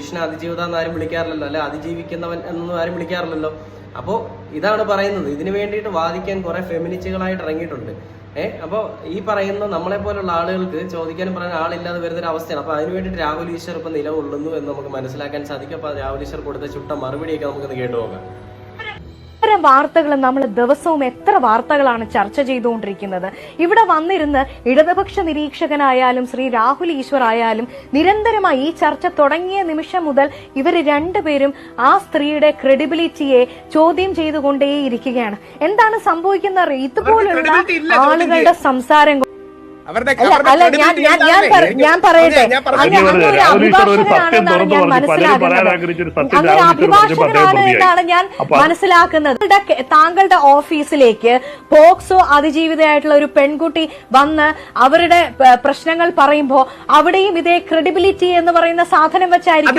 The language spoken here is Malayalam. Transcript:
കൃഷ്ണ അതിജീവിത എന്നാരും വിളിക്കാറില്ലല്ലോ, അല്ലെ അതിജീവിക്കുന്നവൻ എന്നൊന്നും ആരും വിളിക്കാറില്ലല്ലോ. അപ്പോൾ ഇതാണ് പറയുന്നത്. ഇതിനു വേണ്ടിയിട്ട് വാദിക്കാൻ കുറെ ഫെമിനിസ്റ്റുകളായിട്ട് ഇറങ്ങിയിട്ടുണ്ട്. അപ്പോൾ ഈ പറയുന്ന നമ്മളെ പോലുള്ള ആളുകൾക്ക് ചോദിക്കാനും പറയാൻ ആളില്ലാതെ വരുന്നൊരു അവസ്ഥയാണ്. അപ്പോൾ അതിന് വേണ്ടിയിട്ട് രാഹുൽ ഈശ്വർ ഇപ്പം നിലകൊള്ളുന്നു എന്ന് നമുക്ക് മനസ്സിലാക്കാൻ സാധിക്കും. അപ്പോൾ രാഹുൽ ഈശ്വർ കൊടുത്ത ചുട്ട മറുപടിയൊക്കെ നമുക്കൊന്ന് കേട്ടുപോകാം. ഇത്തരം വാർത്തകൾ നമ്മൾ ദിവസവും എത്ര വാർത്തകളാണ് ചർച്ച ചെയ്തുകൊണ്ടിരിക്കുന്നത്. ഇവിടെ വന്നിരുന്ന് ഇടതുപക്ഷ നിരീക്ഷകനായാലും ശ്രീ രാഹുൽ ഈശ്വർ ആയാലും നിരന്തരമായി ഈ ചർച്ച തുടങ്ങിയ നിമിഷം മുതൽ ഇവർ രണ്ടുപേരും ആ സ്ത്രീയുടെ ക്രെഡിബിലിറ്റിയെ ചോദ്യം ചെയ്തുകൊണ്ടേയിരിക്കുകയാണ്. എന്താണ് സംഭവിക്കുന്നത്? ഇതുപോലുള്ള ആളുകളുടെ സംസാരം ഞാൻ പറയട്ടെ, അങ്ങൊരു അഭിഭാഷകനാണെന്നാണ് ഞാൻ മനസ്സിലാക്കുന്നത്. താങ്കളുടെ ഓഫീസിലേക്ക് പോക്സോ അതിജീവിതയായിട്ടുള്ള ഒരു പെൺകുട്ടി വന്ന് അവരുടെ പ്രശ്നങ്ങൾ പറയുമ്പോൾ അവിടെയും ഇതേ ക്രെഡിബിലിറ്റി എന്ന് പറയുന്ന സാധനം വെച്ചായിരിക്കും